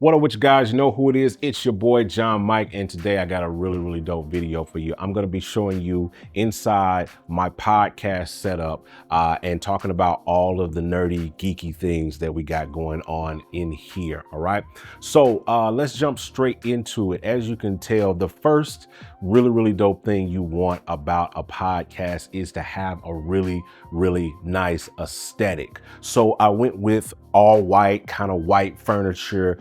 What up with you guys? You know who it is. It's your boy John Mike, and today I got a really dope video for you. I'm going to be showing you inside my podcast setup and talking about all of the nerdy, geeky things that we got going on in here. All right. So let's jump straight into it. As you can tell, the first really dope thing you want about a podcast is to have a really nice aesthetic. So I went with all white, kind of white furniture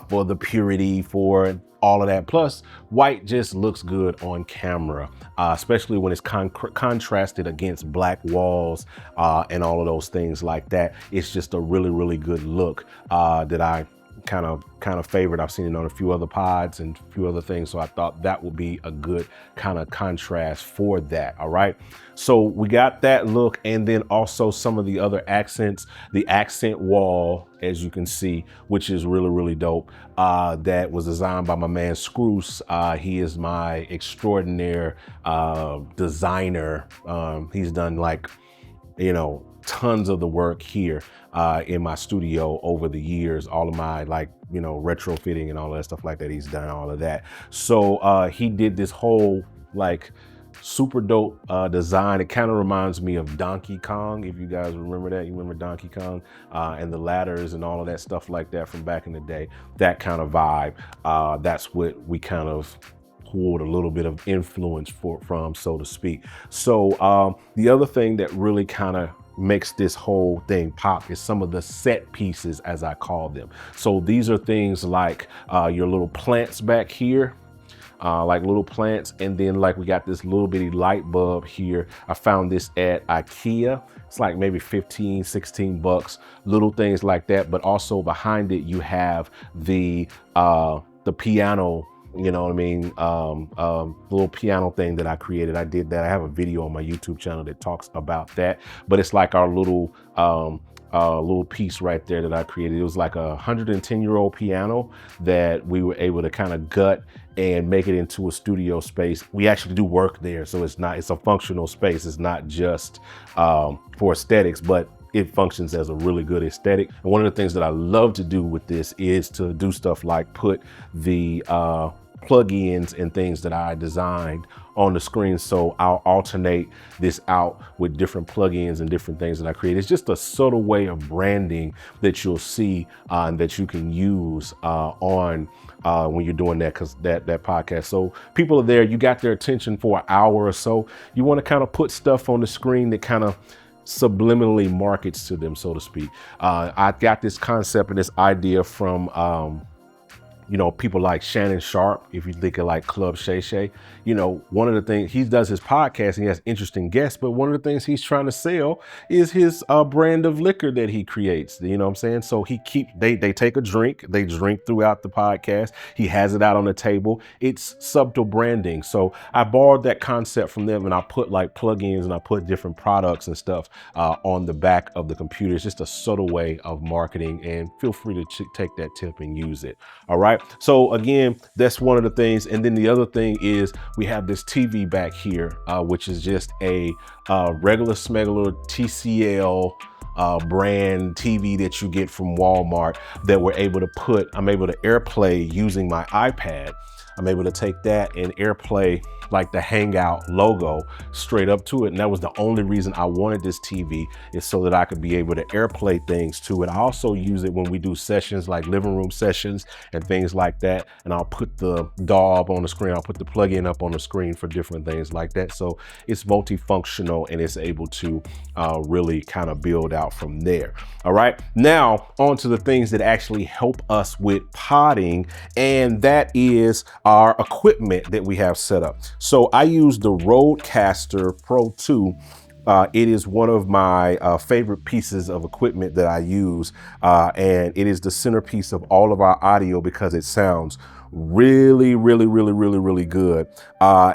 for the purity, for all of that. Plus, white just looks good on camera, especially when it's contrasted against black walls and all of those things like that. It's just a really good look that I kind of favorite. I've seen it on a few other pods and a few other things, so I thought that would be a good kind of contrast for that. All right, so we got that look, and then also some of the other accents. The accent wall, as you can see, which is really dope, that was designed by my man Scroose. He is my extraordinaire designer. He's done, like, you know, tons of the work here in my studio over the years. All of my, like, you know, retrofitting and all that stuff like that. He's done all of that. So he did this whole, like, super dope design. It kind of reminds me of Donkey Kong, if you guys remember that. You remember Donkey Kong and the ladders and all of that stuff like that from back in the day. That kind of vibe. That's what we kind of pulled a little bit of influence from, so to speak. So the other thing that really kind of makes this whole thing pop is some of the set pieces, as I call them. So these are things like your little plants back here, like little plants, and then like we got this little bitty light bulb here. I found this at IKEA. It's like maybe 15, 16 bucks, little things like that. But also behind it, you have the piano, you know what I mean? Little piano thing that I created. I did that. I have a video on my YouTube channel that talks about that, but it's like our little piece right there that I created. It was like a 110-year-old piano that we were able to kind of gut and make it into a studio space. We actually do work there, so it's a functional space. It's not just for aesthetics, but it functions as a really good aesthetic. And one of the things that I love to do with this is to do stuff like put the plugins and things that I designed on the screen. So I'll alternate this out with different plugins and different things that I create. It's just a subtle way of branding that you'll see and that you can use on when you're doing that, because that podcast. So people are there, you got their attention for an hour or so. You want to kind of put stuff on the screen that kind of subliminally markets to them, so to speak. I got this concept and this idea from you know, people like Shannon Sharp. If you think of like Club Shay Shay, you know, one of the things he does his podcast and he has interesting guests, but one of the things he's trying to sell is his brand of liquor that he creates. You know what I'm saying? So they take a drink, they drink throughout the podcast. He has it out on the table. It's subtle branding. So I borrowed that concept from them, and I put like plugins and I put different products and stuff on the back of the computer. It's just a subtle way of marketing, and feel free to take that tip and use it. All right. So again, that's one of the things. And then the other thing is we have this TV back here, which is just a regular smegular TCL brand TV that you get from Walmart that I'm able to AirPlay using my iPad. I'm able to take that and AirPlay like the Hangout logo straight up to it. And that was the only reason I wanted this TV, is so that I could be able to AirPlay things to it. I also use it when we do sessions, like living room sessions and things like that. And I'll put the DAW on the screen. I'll put the plug-in up on the screen for different things like that. So it's multifunctional, and it's able to really kind of build out from there. All right, now on to the things that actually help us with podding, and that is our equipment that we have set up. So I use the Rodecaster Pro 2. It is one of my favorite pieces of equipment that I use, and it is the centerpiece of all of our audio because it sounds really good.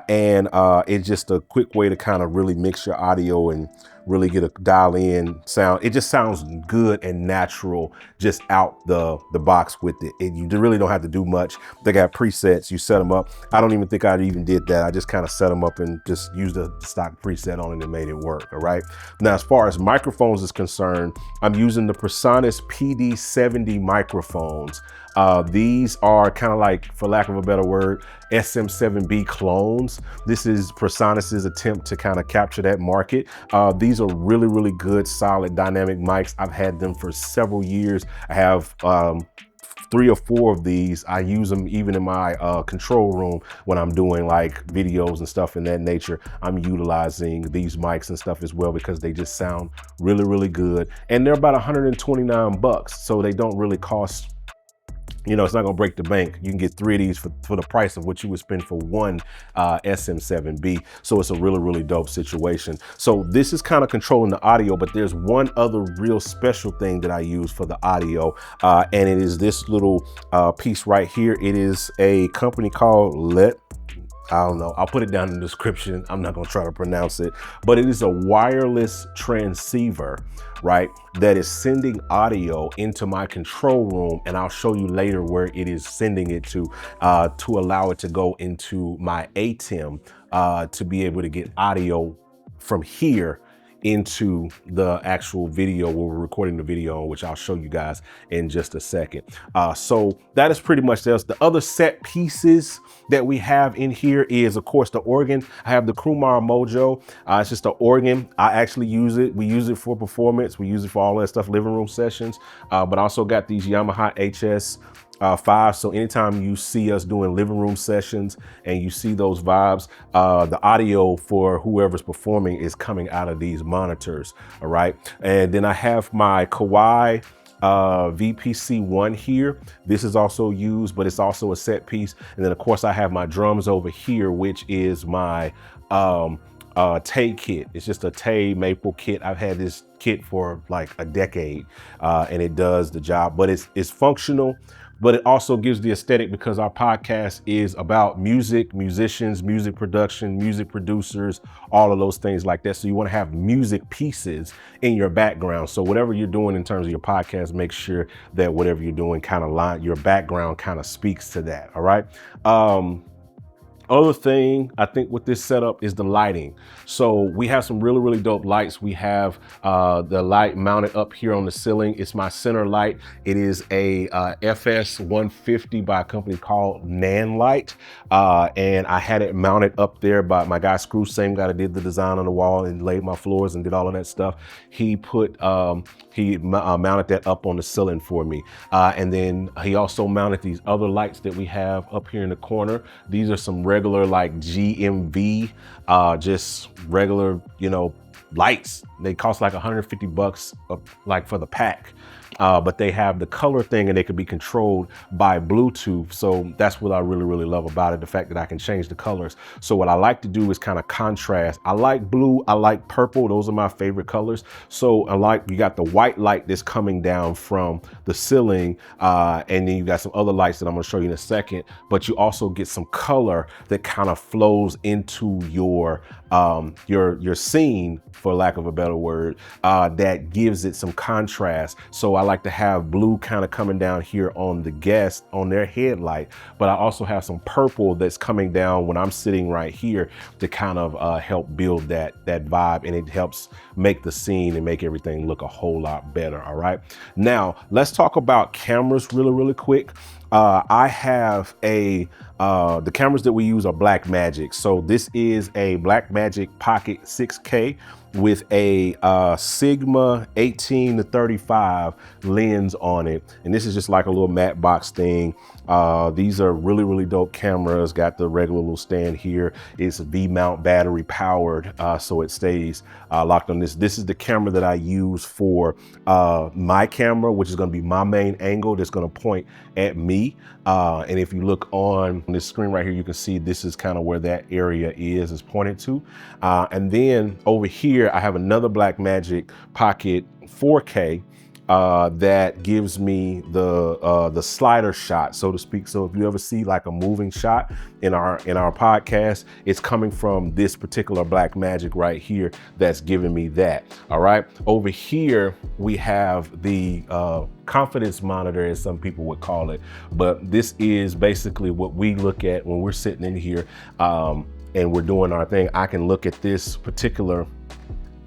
And it's just a quick way to kind of really mix your audio and really get a dial in sound. It just sounds good and natural just out the box with it. You really don't have to do much. They got presets, you set them up. I don't even think I even did that. I just kind of set them up and just used the stock preset on it and made it work. All right. Now, as far as microphones is concerned, I'm using the Presonus PD70 microphones. These are kind of like, for lack of a better word, SM7B clones. This is Presonus's attempt to kind of capture that market. These are really, really good, solid dynamic mics. I've had them for several years. I have 3 or 4 of these. I use them even in my control room when I'm doing like videos and stuff in that nature. I'm utilizing these mics and stuff as well because they just sound really, really good. And they're about 129 bucks. So they don't really cost, you know, it's not gonna break the bank. You can get 3 of these for the price of what you would spend for one SM7B. So it's a really, really dope situation. So this is kind of controlling the audio, but there's one other real special thing that I use for the audio, and it is this little piece right here. It is a company called I don't know, I'll put it down in the description. I'm not gonna try to pronounce it, but it is a wireless transceiver, right? That is sending audio into my control room. And I'll show you later where it is sending it to allow it to go into my Atem to be able to get audio from here into the actual video where we're recording the video, which I'll show you guys in just a second. So that is pretty much this. The other set pieces that we have in here is, of course, the organ. I have the Crumar Mojo. It's just an organ. I actually use it. We use it for performance. We use it for all that stuff, living room sessions. But I also got these Yamaha HS5. So anytime you see us doing living room sessions and you see those vibes, the audio for whoever's performing is coming out of these monitors. All right. And then I have my Kawai VPC 1 here. This is also used, but it's also a set piece. And then of course I have my drums over here, which is my Tay kit. It's just a Tay maple kit. I've had this kit for like a decade, and it does the job, but it's functional. But it also gives the aesthetic because our podcast is about music, musicians, music production, music producers, all of those things like that. So you want to have music pieces in your background. So whatever you're doing in terms of your podcast, make sure that whatever you're doing your background kind of speaks to that. All right. Other thing I think with this setup is the lighting. So we have some really, really dope lights. We have the light mounted up here on the ceiling. It's my center light. It is a FS 150 by a company called Nan Light. And I had it mounted up there by my guy Screw, same guy that did the design on the wall and laid my floors and did all of that stuff. He put, mounted that up on the ceiling for me. And then he also mounted these other lights that we have up here in the corner. These are some regular like GMV, just regular, you know, lights. They cost like 150 bucks like for the pack. But they have the color thing and they can be controlled by Bluetooth. So that's what I really, really love about it. The fact that I can change the colors. So what I like to do is kind of contrast. I like blue, I like purple. Those are my favorite colors. So you got the white light that's coming down from the ceiling. And then you got some other lights that I'm gonna show you in a second, but you also get some color that kind of flows into your scene, for lack of a better word, that gives it some contrast. So I like to have blue kind of coming down here on the guest, on their headlight, but I also have some purple that's coming down when I'm sitting right here to kind of help build that vibe, and it helps make the scene and make everything look a whole lot better. All right, now let's talk about cameras really, really quick. I have the cameras that we use are Blackmagic. So this is a Blackmagic Pocket 6K with a Sigma 18-35 lens on it. And this is just like a little matte box thing. These are really, really dope cameras. Got the regular little stand here. It's a V-mount battery powered, so it stays locked on this. This is the camera that I use for my camera, which is gonna be my main angle that's gonna point at me. And if you look on this screen right here, you can see this is kind of where that area is pointed to. And then over here, I have another Blackmagic Pocket 4K that gives me the slider shot, so to speak. So if you ever see like a moving shot in our podcast, it's coming from this particular Blackmagic right here that's giving me that. All right, over here we have the confidence monitor, as some people would call it, but this is basically what we look at when we're sitting in here and we're doing our thing. I can look at this particular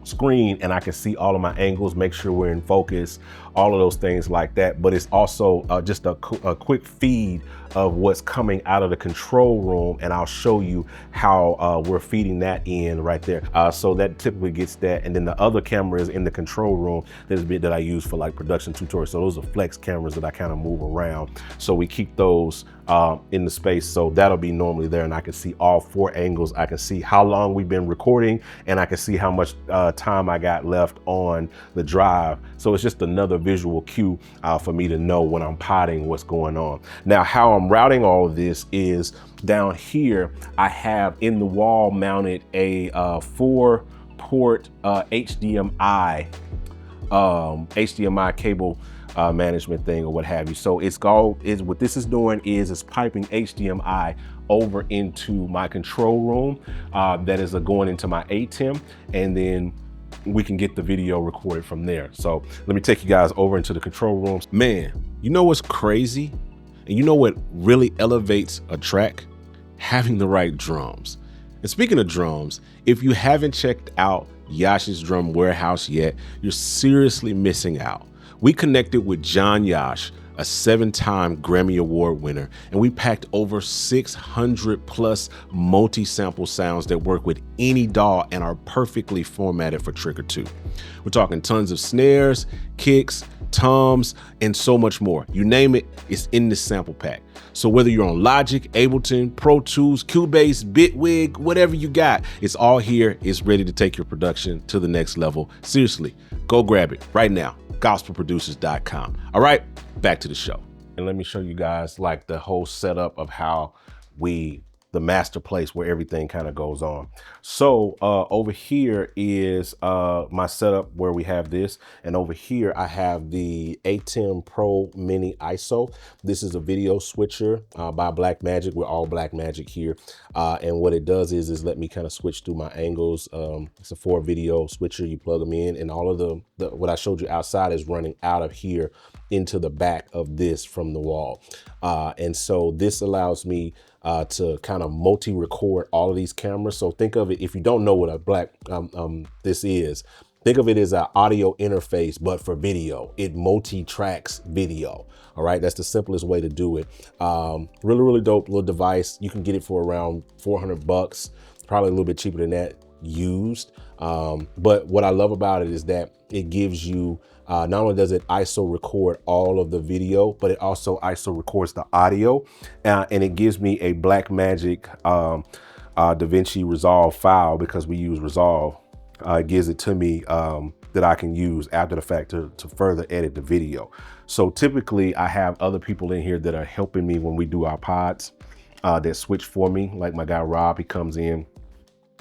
screen and I can see all of my angles, make sure we're in focus, all of those things like that. But it's also just a quick feed of what's coming out of the control room, and I'll show you how we're feeding that in right there. So that typically gets that, and then the other camera is in the control room that I use for like production tutorials. So those are flex cameras that I kind of move around, so we keep those in the space. So that'll be normally there, and I can see all 4 angles. I can see how long we've been recording, and I can see how much time I got left on the drive. So it's just another visual cue for me to know when I'm potting what's going on. Now, how I'm routing all of this is down here, I have in the wall mounted a 4-port HDMI cable management thing or what have you. So what this is doing is piping HDMI over into my control room that is going into my ATEM, and then we can get the video recorded from there. So let me take you guys over into the control rooms. Man, you know what's crazy? And you know what really elevates a track? Having the right drums. And speaking of drums, if you haven't checked out Yosh's Drum Warehouse yet, you're seriously missing out. We connected with John Yosh, a 7-time Grammy Award winner, and we packed over 600 plus multi-sample sounds that work with any DAW and are perfectly formatted for Trick or Two. We're talking tons of snares, kicks, toms, and so much more. You name it, it's in this sample pack. So whether you're on Logic, Ableton, Pro Tools, Cubase, Bitwig, whatever you got, it's all here. It's ready to take your production to the next level. Seriously, go grab it right now. gospelproducers.com. All right, back to the show. And let me show you guys like the whole setup of how the master place where everything kind of goes on. So over here is my setup where we have this, and over here I have the Atem Pro Mini ISO. This is a video switcher by Blackmagic. We're all Blackmagic here, and what it does is let me kind of switch through my angles. It's a 4 video switcher. You plug them in, and all of the what I showed you outside is running out of here into the back of this from the wall, and so this allows me to kind of multi-record all of these cameras. So think of it, if you don't know what a this is, think of it as an audio interface, but for video. It multi-tracks video. All right, that's the simplest way to do it. Really, really dope little device. You can get it for around 400 bucks, probably a little bit cheaper than that used. But what I love about it is that it gives you, not only does it ISO record all of the video, but it also ISO records the audio, and it gives me a Blackmagic DaVinci Resolve file, because we use Resolve. It gives it to me that I can use after the fact to further edit the video. So typically I have other people in here that are helping me when we do our pods that switch for me. Like my guy Rob, he comes in.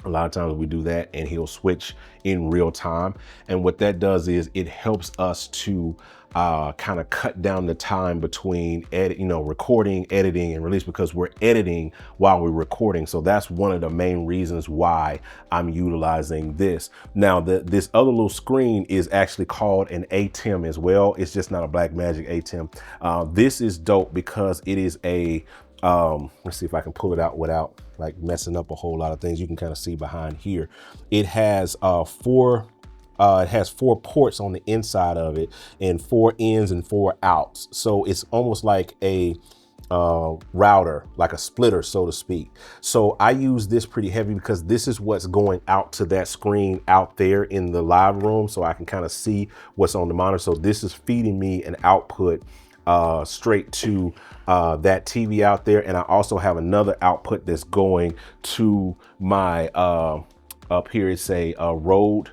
A lot of times we do that and he'll switch in real time. And what that does is it helps us to kind of cut down the time between recording, editing, and release, because we're editing while we're recording. So that's one of the main reasons why I'm utilizing this. Now, this other little screen is actually called an ATEM as well. It's just not a Blackmagic ATEM. This is dope because it is a, let's see if I can pull it out without like messing up a whole lot of things. You can kind of see behind here. It has 4 ports on the inside of it, and 4 ins and 4 outs. So it's almost like a router, like a splitter, so to speak. So I use this pretty heavy because this is what's going out to that screen out there in the live room, so I can kind of see what's on the monitor. So this is feeding me an output straight to that TV out there. And I also have another output that's going to my up here, it's a Rode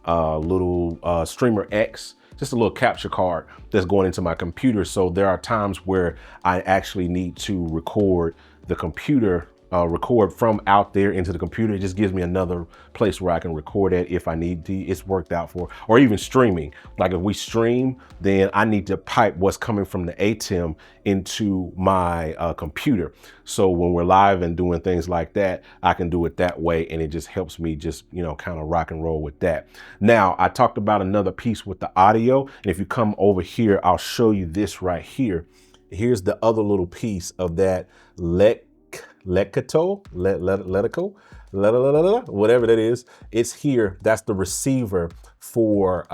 little Streamer X, just a little capture card that's going into my computer. So there are times where I actually need to record the computer, record from out there into the computer. It just gives me another place where I can record at if I need to. It's worked out for, or even streaming. Like if we stream, then I need to pipe what's coming from the ATEM into my computer. So when we're live and doing things like that, I can do it that way, and it just helps me just, kind of rock and roll with that. Now, I talked about another piece with the audio, and if you come over here, I'll show you this right here. Here's the other little piece of that Letico, whatever that is. It's here. That's the receiver for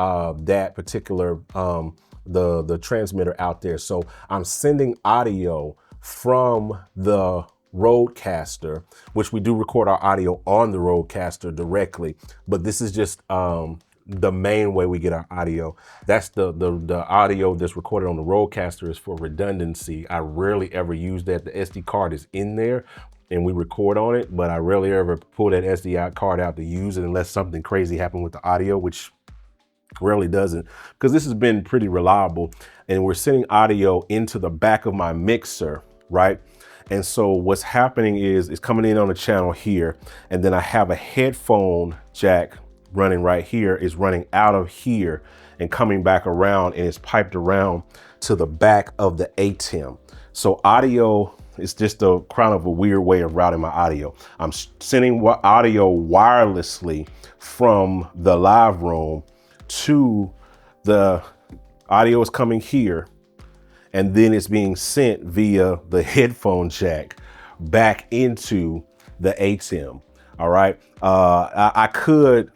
that particular the transmitter out there. So I'm sending audio from the Rodecaster, which we do record our audio on the Rodecaster directly, but this is just the main way we get our audio. That's the audio that's recorded on the Rodecaster is for redundancy. I rarely ever use that. The SD card is in there and we record on it, but I rarely ever pull that SD card out to use it unless something crazy happened with the audio, which rarely doesn't, because this has been pretty reliable. And we're sending audio into the back of my mixer, right? And so what's happening is it's coming in on the channel here, and then I have a headphone jack running right here, is running out of here and coming back around, and it's piped around to the back of the Atem. So audio is just a kind of a weird way of routing my audio. I'm sending audio wirelessly from the live room to the audio is coming here, and then it's being sent via the headphone jack back into the Atem. All right. I could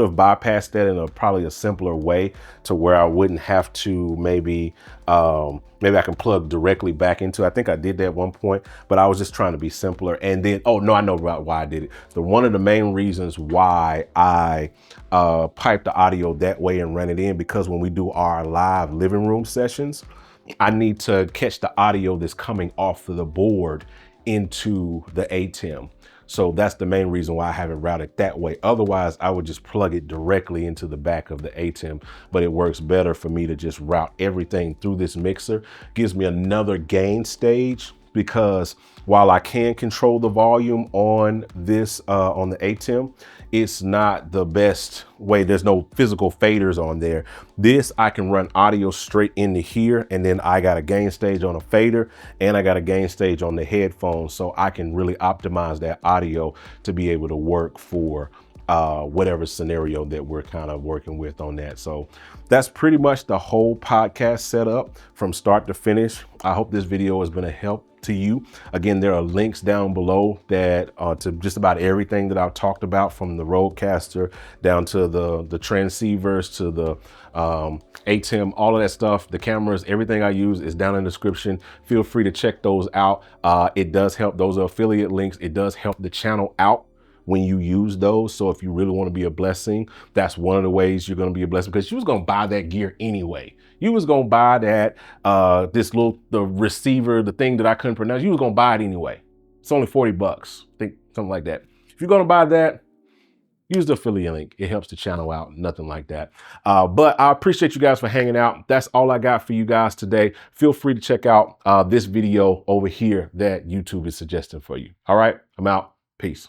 have bypassed that in probably a simpler way to where I wouldn't have to maybe I can plug directly back into. I think I did that at one point, but I was just trying to be simpler. And then, oh no, I know about why I did it. So one of the main reasons why I pipe the audio that way and run it in, because when we do our live living room sessions, I need to catch the audio that's coming off of the board into the Atem. So that's the main reason why I have it routed that way. Otherwise, I would just plug it directly into the back of the Atem, but it works better for me to just route everything through this mixer. Gives me another gain stage, because while I can control the volume on this, on the Atem, it's not the best way. There's no physical faders on there. This, I can run audio straight into here, and then I got a gain stage on a fader, and I got a gain stage on the headphones, so I can really optimize that audio to be able to work for whatever scenario that we're kind of working with on that. So that's pretty much the whole podcast setup from start to finish. I hope this video has been a help to you. Again, there are links down below that to just about everything that I've talked about, from the Rodecaster down to the transceivers to the Atem, all of that stuff, the cameras, everything I use is down in the description. Feel free to check those out. It does help. Those are affiliate links. It does help the channel out when you use those. So if you really want to be a blessing, that's one of the ways you're going to be a blessing, because you was going to buy that gear anyway. You was going to buy that, the receiver, the thing that I couldn't pronounce, you was going to buy it anyway. It's only 40 bucks, I think, something like that. If you're going to buy that, use the affiliate link. It helps the channel out, nothing like that. But I appreciate you guys for hanging out. That's all I got for you guys today. Feel free to check out this video over here that YouTube is suggesting for you. All right, I'm out. Peace.